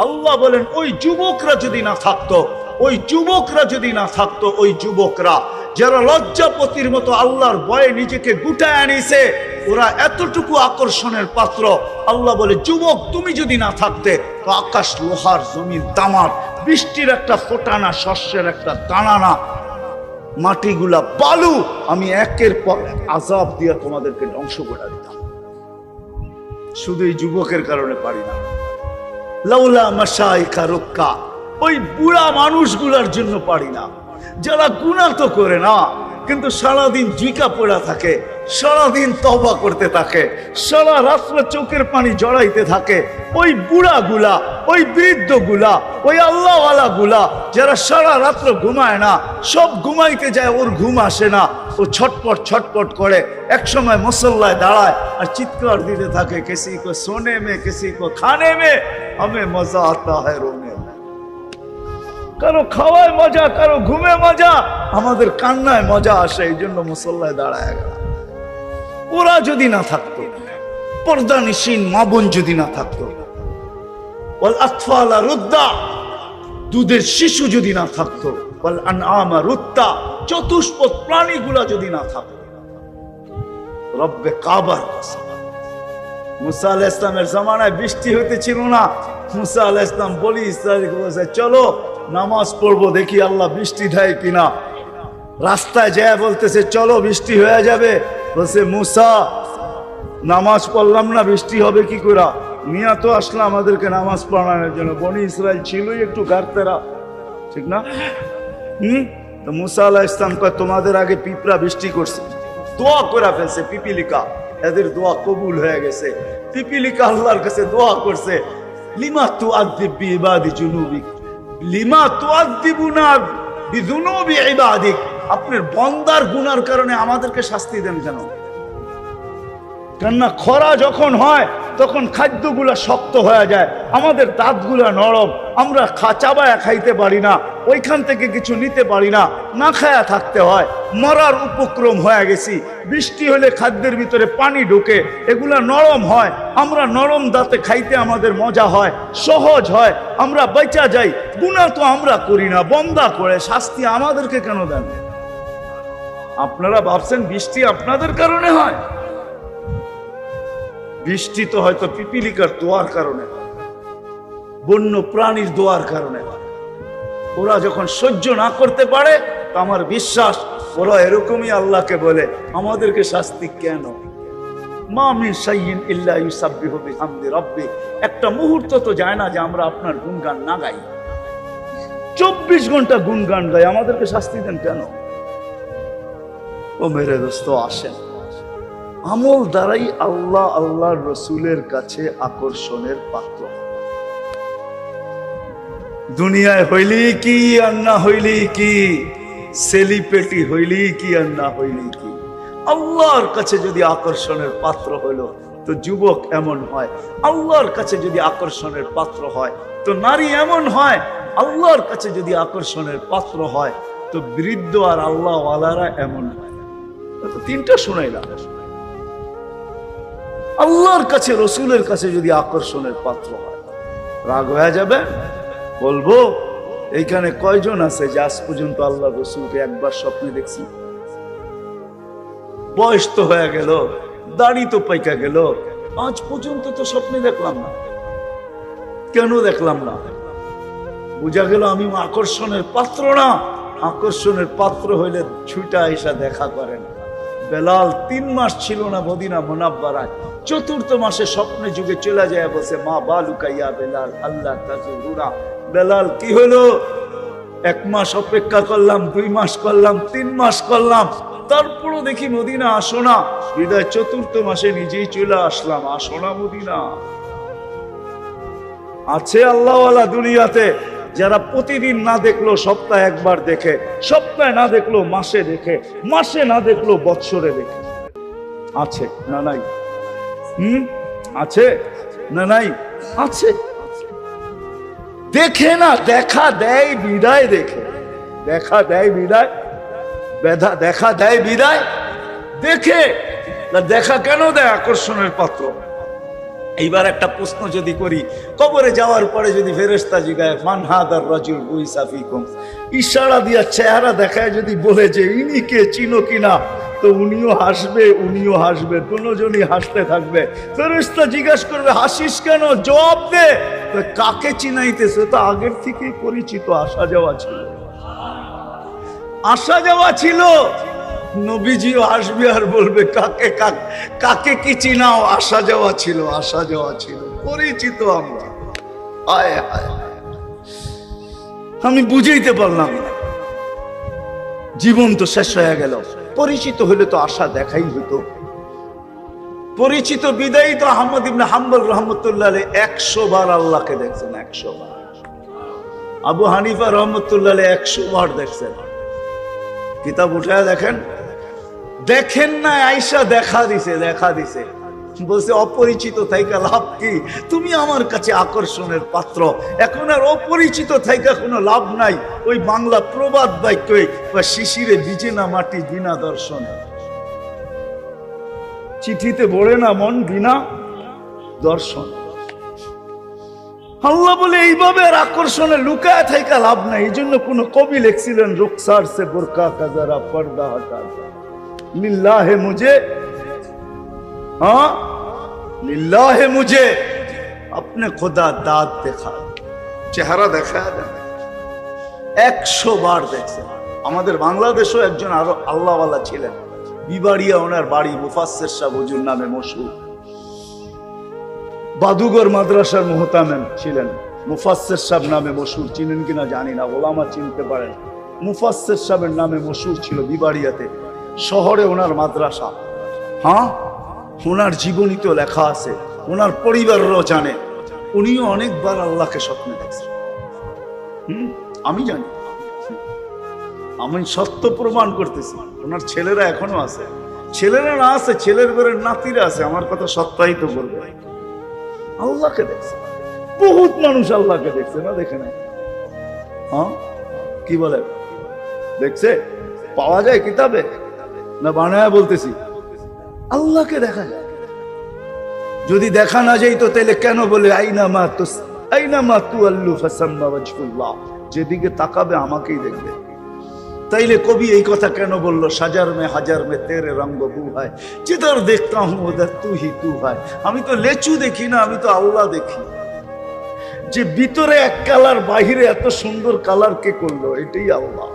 আল্লাহ বলেন ওই যুবকরা যদি না থাকতো, ওই যুবকরা যদি না থাকতো, ওই যুবকরা যারা লজ্জাপতির মতো আল্লাহর ভয়ে নিজেকে গুটায় আনিছে, ওরা এতটুকু আকর্ষণের পাত্র। আল্লাহ বলে যুবক তুমি যদি না থাকতে তো আকাশ লোহার, জমিন তামার, বৃষ্টির একটা ফোঁটা না, শস্যের একটা দানা না, মাটিগুলা বালু, আমি একের পর আযাব দিয়ে তোমাদেরকে ধ্বংস করে দিতাম। শুধু এই যুবকের কারণে পারি না। লাউলা মাশাইখা রুক্কা, ওই বুড়া মানুষগুলার জন্য পারি না, যারা গুনাহ তো করে না কিন্তু সারাদিন জিকা পড়া থাকে, সারাদিন তওবা করতে থাকে, সারা রাত্র চোখের পানি জড়াইতে থাকে। ওই বুড়াগুলা, ওই বৃদ্ধগুলা, ওই আল্লাহওয়ালা গুলা যারা সারা রাত্র ঘুমায় না, সব ঘুমাইতে যায়, ওর ঘুম আসে না, ও ছটপট ছটপট করে এক সময় মুসল্লায় দাঁড়ায় আর চিৎকার দিতে থাকে, কিসি কো সোনে মে, কিসি কো খানে মে, হমে মজা আতা হ্যায় রোনে মে। কারো খাওয়ায় মজা, কারো ঘুমে মজা, আমাদের কান্নায় মজা আসে, এই জন্য মুসল্লায় দাঁড়ায় গেল। ওরা যদি না থাকতো, পর্দানিসীন মা বোন যদি না থাকতো, ওয়াল আতফালা রুদ্দা, দুধের শিশু যদি না থাকতো, ওয়াল আনআমা রুত্তা, চতুষ্পদ প্রাণীগুলা যদি না থাকতো, রব্বে কাবার কসম। মুসা আলাইহিস সালামের জামানায় বৃষ্টি হইতেছিল না। মুসা আলাইহিস সালাম বলি ইসরাইলকে বলেছে, চলো নামাজ পড়বো, দেখি আল্লাহ বৃষ্টি দেয় কিনা। রাস্তায় যায় বলতেছে চলো বৃষ্টি হয়ে যাবে, বলছে মুসা নামাজ পড়লাম না, বৃষ্টি হবে কি করে? মিয়া তো আসলে আমাদেরকে নামাজ পড়ানোর জন্য, বনি ইসরাইল ছিলই একটু গার্তেরা, ঠিক না? তো মুসা আলাইহিস সালাম কয় তোমাদের আগে পিঁপড়া বৃষ্টি করছে, দোয়া করে ফেলছে, পিপিলিকা, এদের দোয়া কবুল হয়ে গেছে। পিপিলিকা আল্লাহর কাছে দোয়া করছে, লিমা তুআযযিব বিইবাদি জুনুবিক, লিমা তুআযযিবুনা বিযুনুবি ইবাদিক, আপনার বান্দার গুনার কারণে আমাদেরকে শাস্তি দেন কেন? কেননা খরা যখন হয় তখন খাদ্যগুলা শক্ত হয়ে যায়, আমাদের দাঁতগুলা নরম, আমরা চাবায়া খাইতে পারি না, ওইখান থেকে কিছু নিতে পারি না, না খায়া থাকতে হয়, মরার উপক্রম হয়ে গেছি। বৃষ্টি হলে খাদ্যের ভিতরে পানি ঢোকে, এগুলা নরম হয়, আমরা নরম দাঁতে খাইতে আমাদের মজা হয়, সহজ হয়, আমরা বেঁচা যাই। গুনাহ তো আমরা করি না, বন্দা করে, শাস্তি আমাদেরকে কেন দেন? আপনারা ভাবছেন বৃষ্টি আপনাদের কারণে হয়? বৃষ্টি তো হয়তো পিপিলিকার দোয়ার কারণে, বন্য প্রাণীর দোয়ার কারণে। ওরা যখন সহ্য না করতে পারে, তো আমার বিশ্বাস ওরা এরকমই আল্লাহকে বলে, আমাদেরকে শাস্তি কেন? মা মিন শাইইন ইল্লা ইউসাব্বিহু বিহামদি রাব্বি, একটা মুহূর্ত তো যায় না যে আমরা আপনার গুণগান না গাই। 24 ঘন্টা গুণগান গাই, আমাদেরকে শাস্তি দেন কেন? ও মেরে দোস্ত, আসেন, আমল দ্বারাই আল্লাহ আল্লাহর রসুলের কাছে আকর্ষণের পাত্র। দুনিয়ায় হইলি কি আর না হইলি কি, সেলিব্রিটি হইলি কি আর না হইলি কি, আল্লাহর কাছে যদি আকর্ষণের পাত্র হইল তো যুবক এমন হয়, আল্লাহর কাছে যদি আকর্ষণের পাত্র হয় তো নারী এমন হয়, আল্লাহর কাছে যদি আকর্ষণের পাত্র হয় তো বৃদ্ধ আর আল্লাহ ওয়ালারা এমন হয়। তো তিনটা শুনাইলাম। আল্লাহর কাছে, রসুলের কাছে যদি আকর্ষণের পাত্র হয়, রাগ হয়ে যাবে? বলবো এইখানে কয়জন আছে যে আজ পর্যন্ত আল্লাহ রসুলকে একবার স্বপ্নে দেখছি? বয়স তো হয়ে গেল, দাড়ি তো পাইকা গেল, আজ পর্যন্ত তো স্বপ্নে দেখলাম না। কেন দেখলাম না? বুঝা গেল আমি আকর্ষণের পাত্র না। আকর্ষণের পাত্র হইলে ছুটা এসা দেখা করেন। বেলাল 3 মাস ছিল না মদিনা মুনাব্বারায়, 4th মাসে স্বপ্নে যুগে চলে যায়, বলছে মা বালুকা ইয়া বেলাল আল্লাহ তাজুরুনা। বেলাল কি হলো? 1 মাস অপেক্ষা করলাম, 2 মাস করলাম, 3 মাস করলাম, তারপরও দেখি মদিনা আসো না। বিদায় 4th মাসে নিজেই চলে আসলাম, আসো না মদিনা। আছে আল্লাহওয়ালা দুনিয়াতে যারা প্রতিদিন না দেখলো সপ্তাহে একবার দেখে, সপ্তাহে না দেখলো মাসে দেখে, মাসে না দেখলো বৎসরে দেখে। আছে না নাই? আছে না নাই? আছে। দেখে না, দেখা দেয় বিদায় দেখে, দেখা দেয় বিদায়, দেখা দেয় বিদায় দেখে। দেখা কেন দেয়? আকর্ষণের পাত্র। এইবার একটা প্রশ্ন যদি করি, কবরে যাওয়ার পরে যদি ফেরেশতা জিগায় মান হাদার রাজুল বুইসা ফিকুম, ইশারা দিয়া চেহারা দেখায় যদি বলে যে ইনি কে, চিনো কিনা, তো উনিও হাসবে, দুজনই হাসতে থাকবে। ফেরেশতা জিজ্ঞাসা করবে হাসিস কেন, জবাব দে। কাকে চিনাইতেছে? তো আগের থেকেই পরিচিত, আসা যাওয়া ছিল। নবীজিও আসবে আর বলবে কাকে কি চিনাও, আসা যাওয়া ছিল, পরিচিত আমরা। আয় হায়, আমি বুঝাইতে পারলাম না। জীবন তো শেষ হয়ে গেল, পরিচিত হলে তো আশা দেখাই হতো। পরিচিত বিদায়ী তো আহমদ ইবনে হাম্বল রহমতুল্লাহ আলাইহি 100 বার আল্লাহকে দেখছেন, 100 বার। আবু হানিফা রহমতুল্লাহ আলাইহি 100 বার দেখছেন। কিতাব উঠায় দেখেন না, আয়েশা দেখা দিছে, বলছে অপরিচিত থাইকা লাভ কি, তুমি আমার কাছে আকর্ষণের পাত্র, এখন আর অপরিচিত থাইকা কোনো লাভ নাই। ওই বাংলা প্রবাদ বাক্যই, শিশিরে ভিজে না মাটি বিনা দর্শনে, চিঠিতে ভরে না মন বিনা দর্শন। আল্লাহ বলে এইভাবে আর আকর্ষণে লুকায় থাইকা লাভ নাই। এই জন্য কোন কবি লিখছিলেন রুখসার সে বুরকা কা জরা পর্দা হটা লিল্লাহে মুঝে, हाँ लिल्लाहे मुझे अपने खुदा दाद देखा, চেহারা দেখা দেন। 100 বার দেখছেন। আমাদের বাংলাদেশও একজন আরো আল্লাহওয়ালা ছিলেন, বিবাড়িয়া ওনার বাড়ি, মুফাসসির সাহেব হুজুর নামে মশহুর, বাদুগর মাদ্রাসার মুহতামিম ছিলেন, মুফাসসির সাহেব নামে মশহুর। চিনেন কিনা জানি না, ওলামা চিনতে পারেন। মুফাসসির সাহেবের নামে মশহুর ছিল বিবাড়িয়াতে, শহরে ওনার মাদ্রাসা। হ্যাঁ, ওনার জীবনীতে লেখা আছে, ওনার পরিবারও জানে। উনিও অনেকবার আল্লাহকে স্বপ্নে দেখছেন। আমি জানি, আমি সত্য প্রমাণ করতেছি। ওনার ছেলেরা এখনো আছে, ছেলেরা না আছে, ছেলের ঘরের নাতিরা আছে, আমার কথা সত্যায়িত করবে। আল্লাহকে দেখছে, বহুত মানুষ আল্লাহকে দেখছে না, দেখে নাই? হ্যাঁ, কি বলে দেখছে? পাওয়া যায় কিতাবে না বানায়া বলতেছি? আল্লাহকে দেখা যায়। যদি দেখা না যাইতো তাহলে কেন বলে আইনামা তুআল্লু ফাসাম্মা ওয়াজহুল্লাহ, যেদিকে তাকাবে আমাকেই দেখবে। তাইলে কবি এই কথা কেন বললো, হাজার মে তেরে রঙ্গ বু হয়, जिधर देखता हूं उधर तू ही तू है। আমি তো লেচু দেখি না, আমি তো আল্লাহ দেখি। যে ভিতরে এক কালার, বাহিরে এত সুন্দর কালার কে করলো, এটাই আল্লাহ,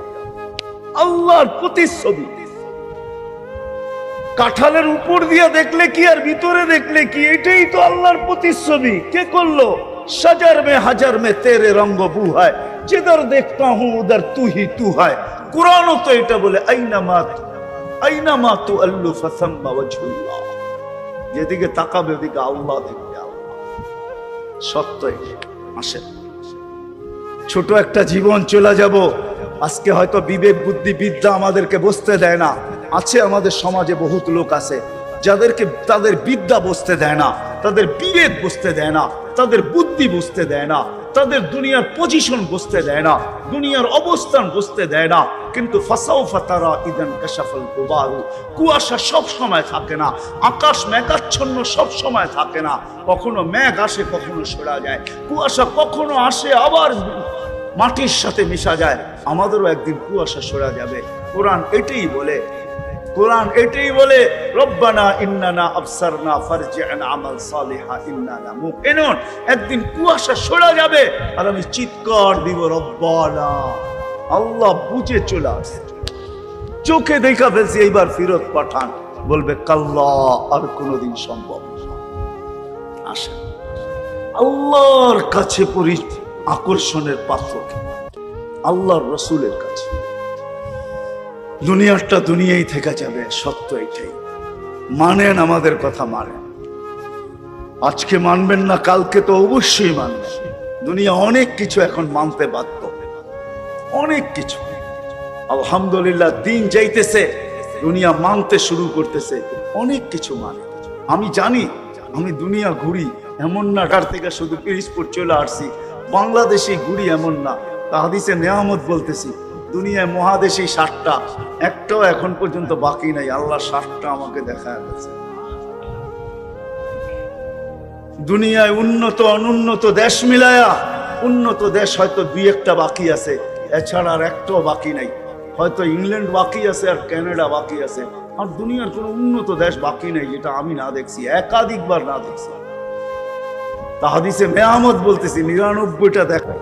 আল্লাহর প্রতিচ্ছবি। কাঁঠালের উপর দিয়ে দেখলে কি আর ভিতরে দেখলে কি, এটাই তো আল্লাহর প্রতিচ্ছবি। কে করলো? হাজার মে তেরে রঙ্গ বু হয়, जिधर देखता हूं उधर तू ही तू है। কুরআনও তো এটা বলে, আইনামা তুআল্লু ফাসাম্মা ওয়াজহুল্লাহ, যেদিকে তাকাবে ওদিকে আল্লাহ দেখবে। সত্যই আসে। ছোট একটা জীবন চলে যাব। আজকে হয়তো বিবেক বুদ্ধি বিদ্যা আমাদেরকে বুঝতে দেয় না। আছে আমাদের সমাজে বহুত লোক আছে যাদেরকে তাদের বিদ্যা বুঝতে দেয় না, তাদের বিবেক বুঝতে দেয় না, তাদের বুদ্ধি বুঝতে দেয় না, তাদের দুনিয়ার পজিশন বুঝতে দেয় না, দুনিয়ার অবস্থান বুঝতে দেয় না। কিন্তু ফাসাউফা তারা ইদান কাশাফাল গুবারু, কুয়াশা সব সময় থাকে না, আকাশ মেঘাচ্ছন্ন সব সময় থাকে না। কখনো মেঘ আসে, কখনো সরা যায়। কুয়াশা কখনো আসে আবার মাটির সাথে মিশা যায়। আমাদেরও একদিন কুয়াশা সরা যাবে। কোরআন এটাই বলে, রব্বানা ইন্নানা আবসারনা ফারজি'না আমাল সালিহা ইন্নানা মুকিনুন। একদিন কুয়াশা সরা যাবে আর আমি চিৎকার দিব, রব্বানা, আল্লাহ বুঝে চলে আসে, চোখে দেখা ফেলছি, এইবার ফিরত পাঠান। বলবে কাল্লা, আর কোনোদিন সম্ভব আসে। আল্লাহর কাছে আকর্ষণের পাত্র আল্লাহর রসুলের কাছে। দুনিয়াটা দুনিয়াই থেকে যাবে, সত্য এটাই। মানেন, আমাদের কথা মানেন। আজকে মানবেন না, কালকে তো অবশ্যই মানবেন। দুনিয়া অনেক কিছু এখন মানতে বাধ্য, অনেক কিছু। আলহামদুলিল্লাহ, দিন যাইতেছে, দুনিয়া মানতে শুরু করতেছে, অনেক কিছু মানে। আমি জানি, আমি দুনিয়া ঘুরি, এমন না ঢাকার থেকে শুধু পিরিজপুর চলে আসছি, বাংলাদেশে ঘুরি এমন না। হাদিসে নেয়ামত বলতেছি, দুনিয়ায় মহাদেশে 60টা, একটাও এখন পর্যন্ত বাকি নাই। আল্লাহ 60টা আমাকে দেখায় গেছে। দুনিয়ায় উন্নত অনুন্নত দেশ মিলায়া উন্নত দেশ হয়তো দুই একটা বাকি আছে, এছাড়া আর একটাও বাকি নাই। হয়তো ইংল্যান্ড বাকি আছে আর কানাডা বাকি আছে, আর দুনিয়ার কোনো উন্নত দেশ বাকি নেই যেটা আমি না দেখছি, একাধিকবার না দেখছি। তা হাদিসে মেয়ামত বলতেছি 99টা দেখায়,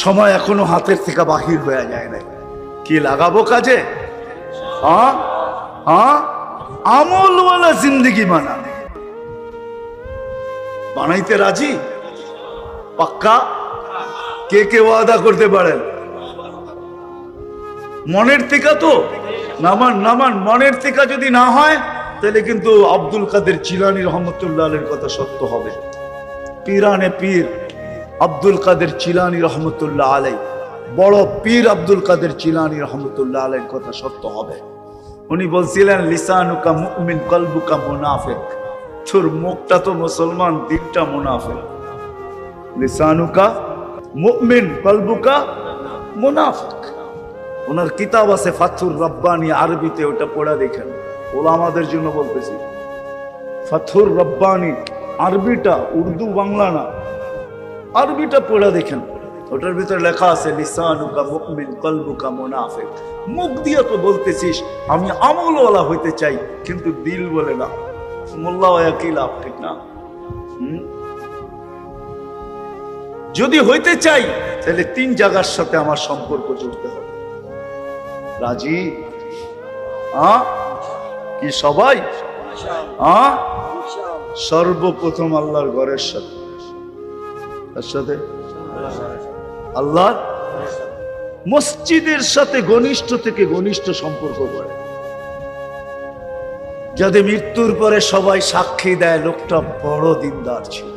সময় এখনো হাতের থেকে বাহির হয়ে যায় নাই। কি লাগাবো কাজে? হ্যাঁ হ্যাঁ, আমলওয়ালা জিন্দগি বানাইতে রাজি? পাক্কা? কে কে ওয়াদা করতে পারেন? মনের থেকে তো নামান মনের থেকে যদি না হয় তাহলে কিন্তু আব্দুল কাদের জিলানী রহমতুল্লাহ আলাইহির কথা সত্য হবে। পীরানে পীর আব্দুল কাদের জিলানী রহমতুল্লাহ আলাইহি, বড় পীর আব্দুল কাদের জিলানী রহমতুল্লাহ আলাইহির কথা সত্য হবে। উনি বলছিলেন, লিসানুকা মুমিন কলবুকা মুনাফিক। তোর মুখটা তো মুসলমান, দিলটা মুনাফিক। লিসানুকা মুমিন কলবুকা মুনাফিক। ওনার কিতাব আছে ফাথুর রব্বানি, আরবিতে, ওটা পড়া দেখেন। ওলামাদের জন্য বলতেছি, ফাথুর রব্বানি আরবিটা, উর্দু বাংলা না, আরবিটা পড়া দেখেন। ওটার ভিতরে লেখা আছে লিসানুকা মুমিন কলবুকা মুনাফিক। মুখ দিয়ে তো বলতেছিস আমি আমলওয়ালা হইতে চাই, কিন্তু দিল বলে না। মোল্লা কি লাভ, ঠিক না? যদি হইতে চাই তাহলে 3 জায়গার সাথে আমার সম্পর্ক জুড়তে হবে। রাজি? কি সবাই? সর্বপ্রথম আল্লাহর ঘরের সাথে, তার সাথে আল্লাহর মসজিদের সাথে ঘনিষ্ঠ থেকে ঘনিষ্ঠ সম্পর্ক করে, যাতে মৃত্যুর পরে সবাই সাক্ষী দেয় লোকটা বড় দিনদার ছিল।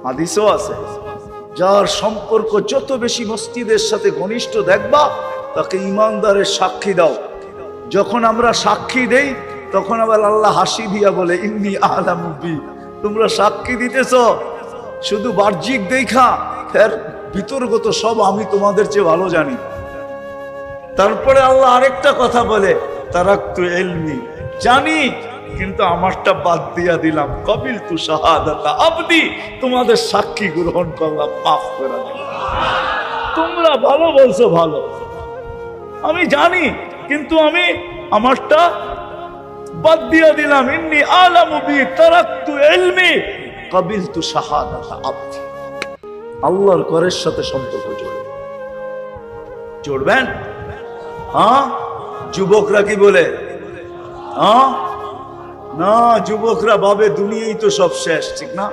হাদিসও আছে, যার সম্পর্ক যত বেশি মসজিদের সাথে ঘনিষ্ঠ দেখবা তাকে ইমানদারের সাক্ষী দাও। যখন আমরা সাক্ষী দেই তখন আবার আল্লাহ হাসি দিয়া বলে, ইন্নী আ'লামু বি, তোমরা সাক্ষী দিতেছ শুধু বাহ্যিক দেখা, এর ভিতরগত সব আমি তোমাদের চেয়ে ভালো জানি। তারপরে আল্লাহ আরেকটা কথা বলে, তারাকতু ইলমি, জানি কিন্তু আমারটা বাদ দিয়া দিলাম, কবিলতু শাহাদাতা আবদি, তোমাদের সাক্ষী গ্রহণ করলাম, মাফ করে দিলাম। তোমরা ভালো বলছো, ভালো, আমি জানি কিন্তু আমি আমারটা বাদ দিয়া দিলাম। ইন্নী আ'লামু বি তারাকতু ইলমি কবিলতু শাহাদাতা আবদি। আল্লাহর ঘরের সাথে সম্পর্ক জোড়বেন। যুবকরা কি বলে? না, যুবকরা ভাবে দুনিয়াই তো সব শেষ, ঠিক না?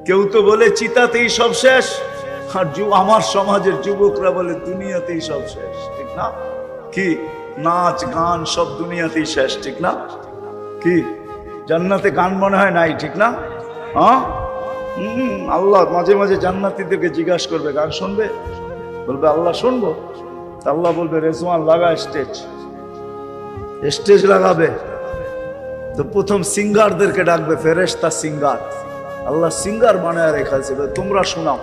কেউ তো বলে চিতাতেই সব শেষ, আর আমার সমাজের যুবকরা বলে দুনিয়াতেই সব শেষ, ঠিক না? কি নাচ গান সব দুনিয়াতেই শেষ, ঠিক না? কি জান্নাতে গান মনে হয় নাই, ঠিক না? আল্লাহ মাঝে মাঝে জান্নাতীদেরকে জিজ্ঞাসা করবে, গান শুনবে? বলবে আল্লাহ শুনবো। আল্লাহ বলবে, রেজওয়ান লাগা স্টেজ লাগাবে। তো প্রথম সিঙ্গারদেরকে ডাকবে, ফেরেশতা সিঙ্গার। আল্লাহ সিঙ্গার বানায় রেখেছে, তোমরা শোনাও।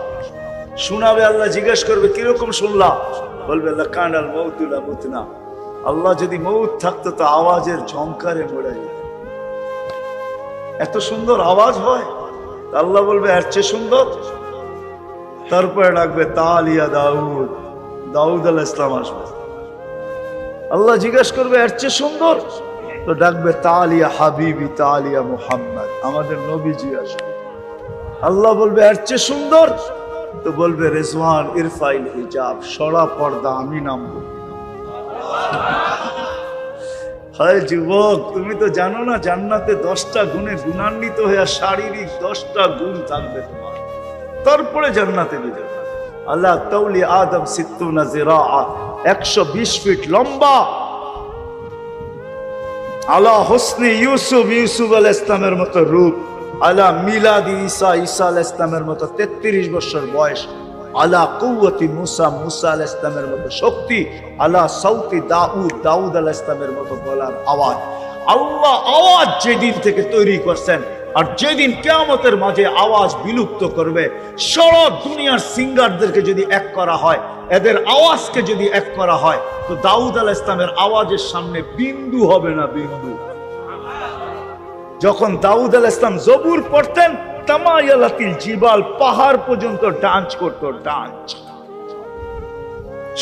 শোনাবে, আল্লাহ জিজ্ঞেস করবে কিরকম শুনলা? বলবে লাকানাল মাউতু লা মুতনা। আল্লাহ যদি মৌত থাকতো তো আওয়াজের ঝংকারে মরে যেত। এত সুন্দর আওয়াজ হয়। আল্লাহ বলবে এর চেয়ে সুন্দর। তারপরে ডাকবে তালিয়া দাউদ, দাউদ আলাইহিস সালাম আসবে। আল্লাহ জিজ্ঞেস করবে এর চেয়ে সুন্দর, তো ডাকবে তালিয়া হাবিবি, তালিয়া মুহাম্মদ, আমাদের নবীজি আসবে। আল্লাহ বলবে এর চেয়ে সুন্দর, তো বলবে রেজওয়ান ইরফাইল হিজাব, সরা পর্দা, আমি নামবো। হায় যুবক, তুমি তো জানো না জান্নাতে 10টা গুণে গুণান্বিত হয়ে শারীরিক 10টা গুণ থাকবে তোমার, তারপরে জান্নাতে দিবে। আল্লাহ তাওলি আদম 60 জিরাআ, 120 ফিট লম্বা। আলা হোসনে ইউসুফ, ইউসুফ আলাইহিস সালামের মতো রূপ। আলা মিলাদি ঈসা, ঈসা আলাইহিস সালামের মতো 33 বছর বয়স। আলা কুওয়াতি মুসা, মুসা আলাইহিস সালামের মতো শক্তি। আলা সাউতি দাউদ, দাউদ আলাইহিস সালামের মতো গলার আওয়াজ। আল্লাহ আওয়াজ যেদিন থেকে তৈরি করছেন, আর যেদিন কিয়ামতের মাঝে আওয়াজ বিলুপ্ত করবে, সারা দুনিয়ার সিঙ্গারদেরকে যদি এক করা হয়, এদের আওয়াজকে যদি এক করা হয়, তো দাউদ আলাইহিস সালামের আওয়াজের সামনে বিন্দু হবে না, বিন্দু। যখন দাউদ আলাইহিস সালাম জবুর পড়তেন, তামায়ালাতিল জিবাল, পাহাড় পর্যন্ত ডান্স করতো, ডান্স।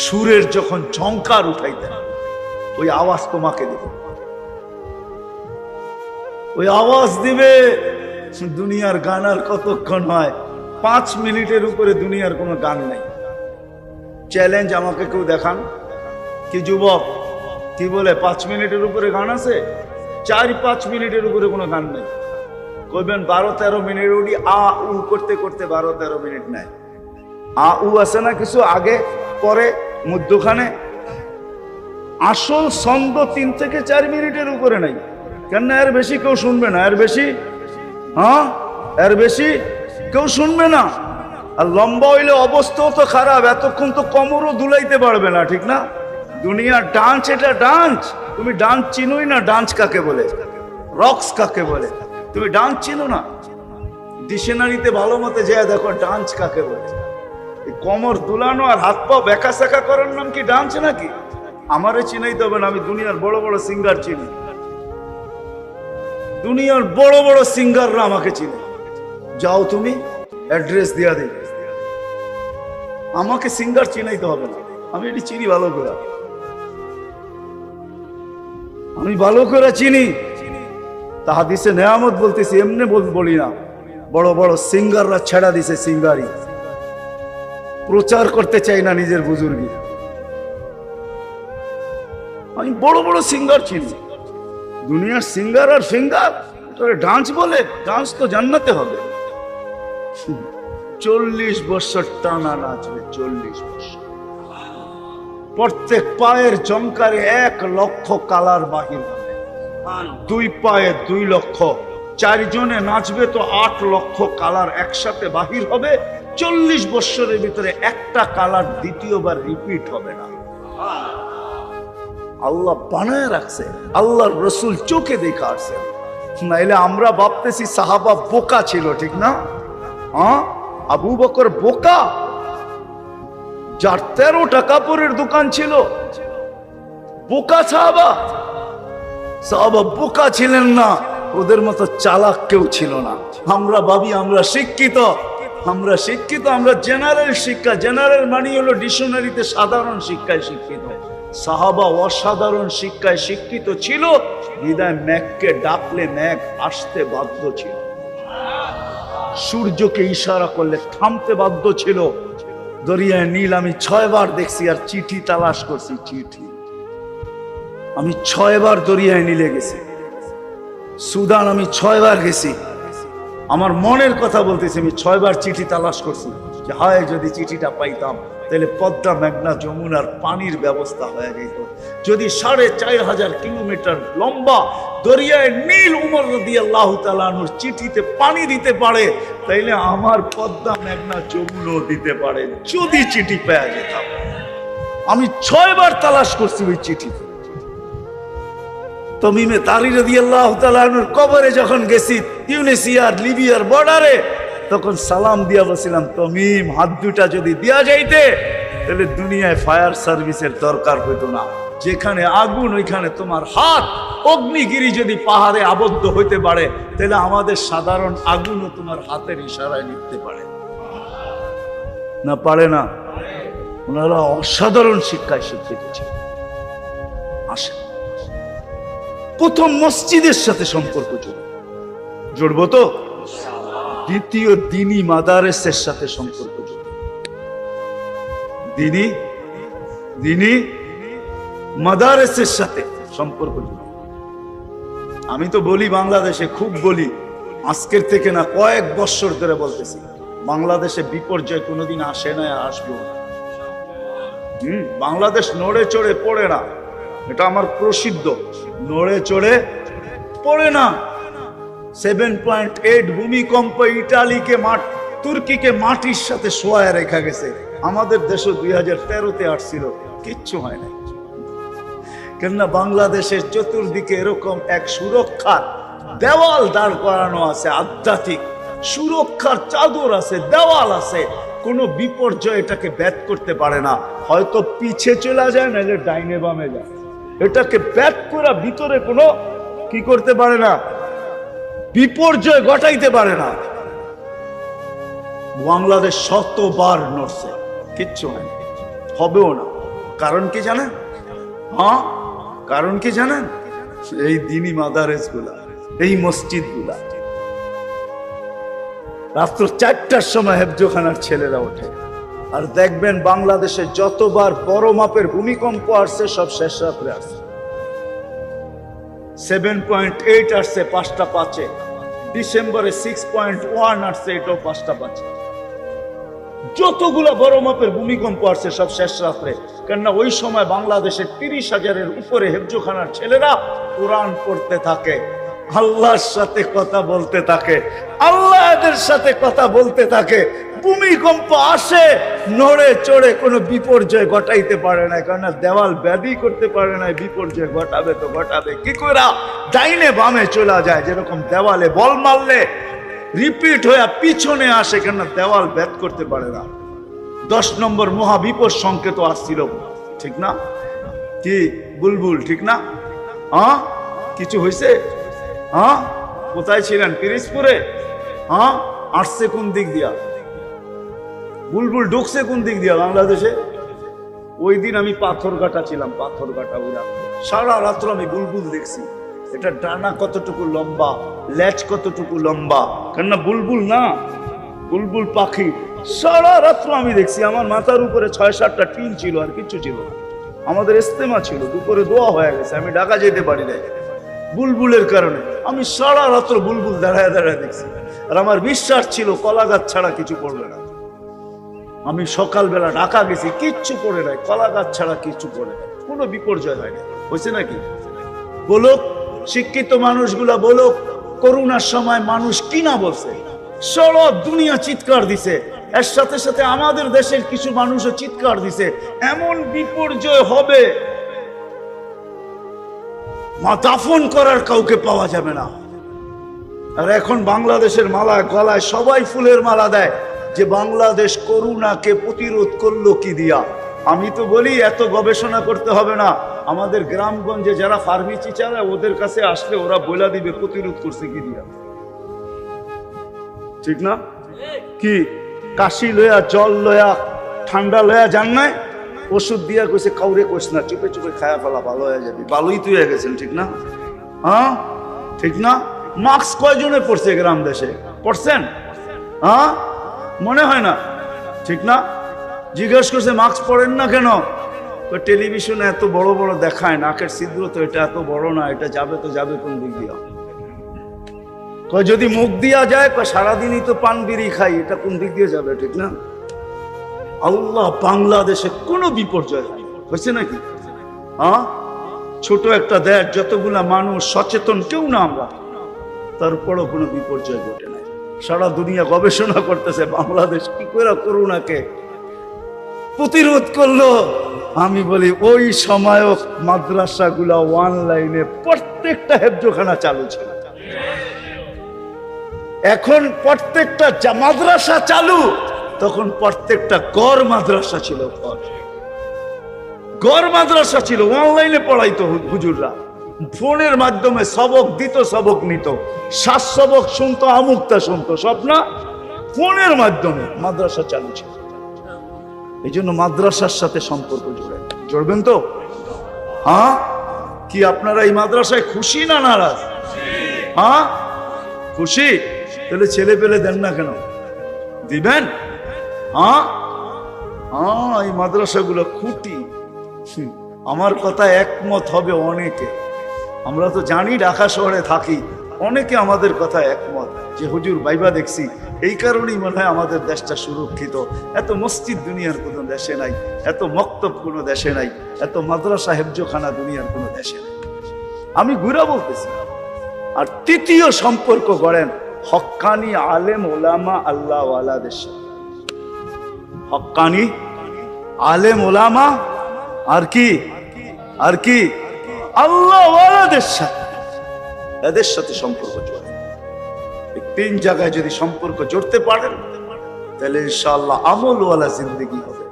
সুরের যখন ঝংকার উঠাইতেন, ওই আওয়াজ তোমাকে দিবে, ওই আওয়াজ দিবে। দুনিয়ার গান আর কতক্ষণ হয়? 5 মিনিটের উপরে দুনিয়ার কোনো গান নাই। চ্যালেঞ্জ, আমাকে কেউ দেখান কি যুবক, কি বলে 5 মিনিটের উপরে গান আছে? 4-5 মিনিটের উপরে কোনো গান নেই। কইবেন 12-13 মিনিট উঠি আ উ করতে করতে 12-13 মিনিট নেয়। আ উ আছে না কিছু আগে পরে মধ্যখানে, আসল ছন্দ 3 থেকে 4 মিনিটের উপরে নাই। কেন? এর বেশি কেউ শুনবে না, এর বেশি, হ্যাঁ এর বেশি কেউ শুনবে না। আর লম্বা হইলে অবস্থাও তো খারাপ, এতক্ষণ তো কোমরও দুলাইতে পারবে না, ঠিক না? দুনিয়ার ডান্স, এটা ডান্স। তুমি ডান্স চিনোই না, ডান্স কাকে বলে, রক্স কাকে বলে, তুমি ডান্স চিনো না। ডিকশনারিতে ভালো মতে যায় দেখো ডান্স কাকে বলে। কোমর দুলানো আর হাত পা বেকা সেকা করার নাম কি ডান্স নাকি? আমারে চিনাইতে হবে না, আমি দুনিয়ার বড় বড় সিঙ্গার চিনি, দুনিয়ার বড় বড় সিঙ্গাররা আমাকে চিনে। যাও তুমি অ্যাড্রেস দিয়া দেবে, আমাকে সিঙ্গার চিনাইতে হবে না, আমি এটি চিনি ভালো করে, আমি ভালো করে চিনি। তা হাদিসে নেয়ামত বলতেছি, এমনি বলি না। বড় বড় সিঙ্গাররা ছেড়া দিছে সিঙ্গারি, প্রচার করতে চাই না নিজের বুজুর্গি। আমি বড় বড় সিঙ্গার চিনি, দুনিয়ার সিঙ্গার আর ফিঙ্গার ডান্স বলে। ডান্স তো জান্নাতে হবে। 40 বছর টানা নাচবে, 40 বছর। প্রত্যেক পায়ের জমকারে 1 লক্ষ কালার বাহির হবে, 2 পায়ে 2 লক্ষ, 4 জনে নাচবে তো 8 লক্ষ কালার একসাথে বাহির হবে। 40 বছরের ভিতরে একটা কালার দ্বিতীয়বার রিপিট হবে না। আল্লাহ বানায় রাখছে, আল্লাহর রসুল চোখে দেখা আসছে। নাইলে আমরা ভাবতেছি সাহাবা বোকা ছিল, ঠিক না? হ্যাঁ, আবু বকর বোকা, যার 13টা কাপড়ের দোকান ছিল, বোকা সাহাবা। সাহাবা বোকা ছিলেন না, ওদের মতো চালাক কেউ ছিল না। আমরা ভাবি আমরা শিক্ষিত, আমরা শিক্ষিত, আমরা জেনারেল শিক্ষা। জেনারেল মানে হলো ডিকশনারিতে সাধারণ শিক্ষায় শিক্ষিত। সাহাবা অসাধারণ শিক্ষায় শিক্ষিত ছিল, বিদায় মেঘকে ডাকলে মেঘ আসতে বাধ্য ছিল, সূর্যকে ইশারা করলে থামতে বাধ্য ছিল। দরিয়ায় নীল আমি 6 বার দেখছি, আর চিঠি তালাশ করছি, চিঠি আমি 6 বার দরিয়ায় নীলে গেছি। সুদান আমি 6 বার গেছি, আমার মনের কথা বলতেছি, আমি 6 বার চিঠি তালাশ করছি যে হায় যদি চিঠিটা পাইতাম, তাহলে পদ্মা, মেঘনা, যমুনার পানির ব্যবস্থা হয়ে যেত। যদি 4500 কিলোমিটার লম্বা দরিয়ায় নীল উমর রাদিয়াল্লাহু তাআলা আনহুর চিঠিতে পানি দিতে পারে, তাইলে আমার পদ্মা, মেঘনা, যমুনাও দিতে পারে, যদি চিঠি পেয়ে যেতাম। আমি 6 বার তালাশ করছি ওই চিঠিতে। তমিমে তারি রাদিয়াল্লাহু তাআলা আনহুর কবরে যখন গেছি, তিউনিসিয়ার লিবিয়ার বর্ডারে, তখন সালাম দিয়া বলছিলাম, তমিম হাত দুটা যদি দিয়া যাইতে, তাহলে দুনিয়ায় ফায়ার সার্ভিসের দরকার হইতো না। যেখানে আগুন ওইখানে তোমার হাত। অগ্নিগিরি যদি পাহাড়ে আবদ্ধ হইতে পারে, তাহলে আমাদের সাধারণ আগুনও তোমার হাতের ইশারায় নিতে পারে না? পারে না? ওনারা অসাধারণ শিক্ষায় শিক্ষিত ছিল। আসে প্রথম মসজিদের সাথে সম্পর্ক জড়বো তো, দ্বিতীয় দিনী মাদারেসের সাথে সম্পর্ক জড়বো। দিনী মাদারেসের সাথে সম্পর্ক জড়বো। আমি তো বলি বাংলাদেশে, খুব বলি, আজকের থেকে না কয়েক বছর ধরে বলতেছি, বাংলাদেশে বিপর্যয় কোনোদিন আসে না, আসবো না। বাংলাদেশ নড়ে চড়ে পড়ে না, এটা আমার প্রসিদ্ধ। নড়ে চড়ে পড়ে না। 7.8 ভূমিকম্প ইটালিকে তুর্কিকে মাটির সাথে শোয়ায় রেখা গেছে। আমাদের দেশও 2013-তে আসছিল, কিচ্ছু হয় না। কেননা বাংলাদেশের চতুর্দিকে এরকম এক সুরক্ষার দেওয়াল দাঁড় করানো আছে, আধ্যাত্মিক সুরক্ষার চাদর আছে, দেওয়াল আছে। কোনো বিপর্যয় এটাকে ব্যাট করতে পারে না। হয়তো পিছে চলে যায়, নাহলে ডাইনে বামে যায়, এটাকে ব্যাট করা ভিতরে কোনো কি করতে পারে না। বিপর্যয় ঘটাইতে পারে না। বাংলাদেশ শতবার নড়ছে, কিচ্ছু হয়নি, হবেও না। কারণ কি জানেন? হ্যাঁ, কারণ কি জানেন? এই দিনী মাদারেস গুলা, এই মসজিদ গুলা। রাত্র 4টার সময় হেফজোখানার ছেলেরা ওঠে, আর দেখবেন বাংলাদেশে যতবার বড় মাপের ভূমিকম্প আসছে সব শেষ রাত্রে আসছে। 7.8 আসছে 5টা 5-এ, ডিসেম্বরে 6.1 আসছে, এটাও 5টা 5-এ। যতগুলা বড় মাপের ভূমিকম্প আসছে সব শেষ রাত্রে। কেননা ওই সময় বাংলাদেশের 30,000-এর উপরে হেফজোখানার ছেলেরা কোরআন পড়তে থাকে, আল্লাহর সাথে কথা বলতে থাকে, আল্লাহ এদের সাথে কথা বলতে থাকে। ভূমিকম্প আসে, নড়ে চড়ে কোনো বিপর্যয় ঘটাইতে পারে না, কেননা দেওয়াল ব্যাধি করতে পারে না। বিপর্যয় ঘটাবে তো ঘটাবে কি করে? ডাইনে বামে চলে যায়, যেরকম দেওয়ালে বল মারলে রিপিট হয়ে পিছনে আসে, কেননা দেওয়াল ভেদ করতে পারে না। 10 নম্বর মহাবিপদ সংকেত আসছিল, ঠিক না? কি বুলবুল, ঠিক না? হ্যাঁ, কিছু হয়েছে? হ্যাঁ, কোথায় ছিলেন? পিরিজপুরে? হ্যাঁ, আসছে কোন দিক দিয়া? বুলবুল ঢুকছে কোন দিক দিয়া বাংলাদেশে? ওই দিন আমি পাথরঘাটা ছিলাম, পাথরঘাটা উড়া সারা রাত্র আমি বুলবুল দেখছি। এটা ডানা কতটুকু লম্বা, লেজ কতটুকু লম্বা, কেননা বুলবুল না, বুলবুল পাখি। সারা রাত্র আমি দেখছি। আমার মাথার উপরে 6-7টা টিন ছিল, আর কিচ্ছু ছিল না। আমাদের ইস্তেমা ছিল, দুপুরে দোয়া হয়ে গেছে, আমি ঢাকা যেতে পারি নাই বুলবুলের কারণে। আমি সারা রাত্র বুলবুল দাঁড়ায় দাঁড়ায় দেখছি, আর আমার বিশ্বাস ছিল কলা গাছ ছাড়া কিছু পড়বে না। আমি সকালবেলা ঢাকা গেছি, কিচ্ছু পড়ে নাই, কলা গাছ ছাড়া কিচ্ছু পড়ে নাই, কোনো বিপর্যয় হয়নি। হয়েছে নাকি? বলুক শিক্ষিত মানুষগুলা, বলুক করোনার সময় মানুষ কিনা বলছে, সারা দুনিয়া চিৎকার দিছে, এর সাথে সাথে আমাদের দেশের কিছু মানুষও চিৎকার দিছে এমন বিপর্যয় হবে, মা দাফন করার কাউকে পাওয়া যাবে না। আর এখন বাংলাদেশের মালা গলায় সবাই ফুলের মালা দেয়, যে বাংলাদেশ করোনাকে প্রতিরোধ করলো কি দিয়া। আমি তো বলি এত গবেষণা করতে হবে না, আমাদের গ্রামগঞ্জে যারা ফার্মেসি চালায় ওদের কাছে আসলে ওরা বলে দিবে প্রতিরোধ করছে কি দিয়া, ঠিক না? কি কাশি লয়া, জল লয়া, ঠান্ডা লয়া যান নাই, ওষুধ দিয়া কইছে কাউরে কইস না, চুপে চুপে খায়া ফেলা, ভালো হয়ে যাবে। ভালোই তুই হয়ে গেছেন, ঠিক না? হ্যাঁ, ঠিক না? মাস্ক কয়জনে পড়ছে গ্রাম দেশে? পড়ছেন? হ্যাঁ, মনে হয় না, ঠিক না? জিজ্ঞেস করছে মাস্ক পরেন না কেন? টেলিভিশনে এত বড় বড় দেখায়, নাকের ছিদ্র তো এটা এত বড় না, এটা যাবে তো যাবে কোন দিক দিয়া? যদি মুখ দিয়া যায়, সারাদিনই তো পান বিড়ি খাই, এটা কোন দিক দিয়ে যাবে, ঠিক না? আল্লাহ বাংলাদেশে কোনো বিপর্যয় হয়েছে নাকি? হ্যাঁ, ছোট একটা দেশ, যতগুলা মানুষ সচেতন, কেউ না আমরা, তারপরও কোনো বিপর্যয় ঘটে নাই। সারা দুনিয়া গবেষণা করতেছে বাংলাদেশ কি করে করোনাকে প্রতিরোধ করলো। আমি বলি ওই সময়ও মাদ্রাসাগুলা অনলাইনে প্রত্যেকটা হেফজোখানা চালু ছিল। এখন প্রত্যেকটা মাদ্রাসা চালু, তখন প্রত্যেকটা গড় মাদ্রাসা ছিল, গড় মাদ্রাসা ছিল। অনলাইনে পড়াইতো হুজুররা, ফোনের মাধ্যমে সবক দিত, সবক নিত, শ্বাস সবক শুনতো, আমুকটা শুনতো, সব না ফোনের মাধ্যমে মাদ্রাসা চালু ছিল। এই জন্য মাদ্রাসার সাথে সম্পর্ক জড়বেন তো? হ্যাঁ, কি আপনারা এই মাদ্রাসায় খুশি না নারাজ? হ্যাঁ, খুশি। তাহলে ছেলে পেলে দেন না কেন? দিবেন। হ্যাঁ, হ্যাঁ, এই মাদ্রাসাগুলো খুঁটি। আমার কথা একমত হবে অনেকে, আমরা তো জানি ঢাকা শহরে থাকি, অনেকে আমাদের কথা একমত যে হুজুর বাইবা দেখছি, এই কারণেই মনে হয় আমাদের দেশটা সুরক্ষিত। এত মসজিদ দুনিয়ার কোনো দেশে নাই, এত মক্তব কোনো দেশে নাই, এত মাদ্রাসা হেফজোখানা দুনিয়ার কোনো দেশে নাই। আমি ঘুরা বলতেছি। আর তৃতীয় সম্পর্ক গড়েন হক্কানি আলেম ওলামা আল্লাহ ওয়ালাদের সাথে। হক্কানি আলেম ওলামা আর কি, আর কি আল্লাহ ওয়ালাদের সাথে, এদের সাথে সম্পর্ক জড়ে। এই 3 জায়গায় যদি সম্পর্ক জড়তে পারেন, তাহলে ইনশাআল্লাহ আমলওয়ালা জিন্দেগি হবে।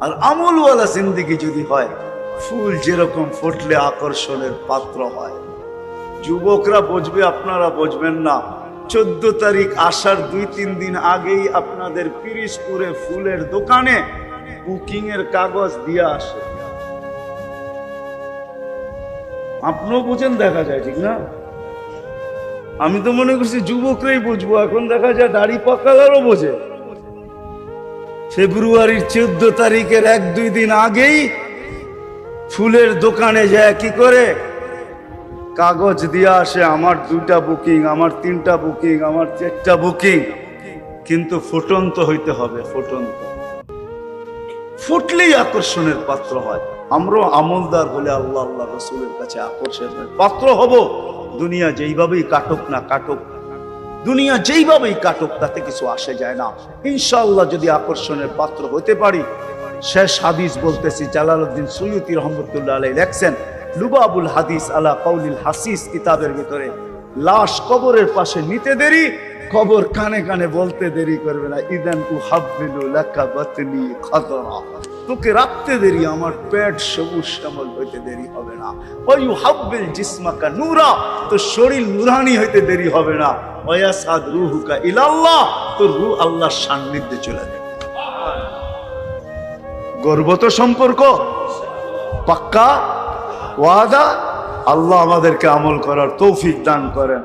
আর আমলওয়ালা জিন্দেগি যদি হয়, ফুল যেরকম ফুটলে আকর্ষণের পাত্র হয়, যুবকরা বুঝবে, আপনারা বুঝবেন না। 14 তারিখ আসার 2-3 দিন আগেই আপনাদের পিরিজপুরে ফুলের দোকানে বুকিং এর কাগজ দিয়ে আসে। আপনিও বুঝেন, দেখা যায়, ঠিক না? আমি তো মনে করছি যুবকরাই বুঝবো, এখন দেখা যায় দাড়ি পাকালারও বোঝে। ফেব্রুয়ারির 14 তারিখের 1-2 দিন আগেই ফুলের দোকানে যায় কি করে কাগজ দিয়ে আসে, আমার 2টা বুকিং, আমার 3টা বুকিং, আমার 4টা বুকিং। কিন্তু ফুটন্ত হইতে হবে, ফুটন্ত। ফুটলেই আকর্ষণের পাত্র হয়। আমরাও আমলদার হলে আল্লাহ আল্লাহ রসুলের কাছে আকর্ষণের পাত্র হব। দুনিয়া যেইভাবেই কাটুক না কাটুক, দুনিয়া যেইভাবেই কাটুক, তাতে কিছু আসে যায় না। ইনশাআল্লাহ যদি আকর্ষণের পাত্র হতে পারি। শেষ হাদিস বলতেছি, জালালউদ্দিন সুয়ুতী রহমতুল্লাহ আলাইহি লেখছেন লুবাবুল হাদিস আলা কাউলিল হাসিস কিতাবের ভিতরে, লাশ কবরের পাশে নিতে দেরি, কবর কানে কানে বলতে দেরি করবে না, ইদান উহাব্বিলু লাকা বাতনি খাদরা, তোকে রাখতে দেরি, আমার পেট সবুজ শ্যামল হইতে দেরি হবে না। ওয়া ইউহাব্বিল জিসমাকা নূরা, তো শরীর নূরানি হইতে দেরি হবে না। ওয়া ইয়াসাদ রূহুকা ইলাল্লাহ, তো রূহ আল্লাহর সান্নিধ্যে চলে যাবে। গর্বত সম্পর্ক পাক্কা ওয়াদা। আল্লাহ আমাদেরকে আমল করার তৌফিক দান করেন।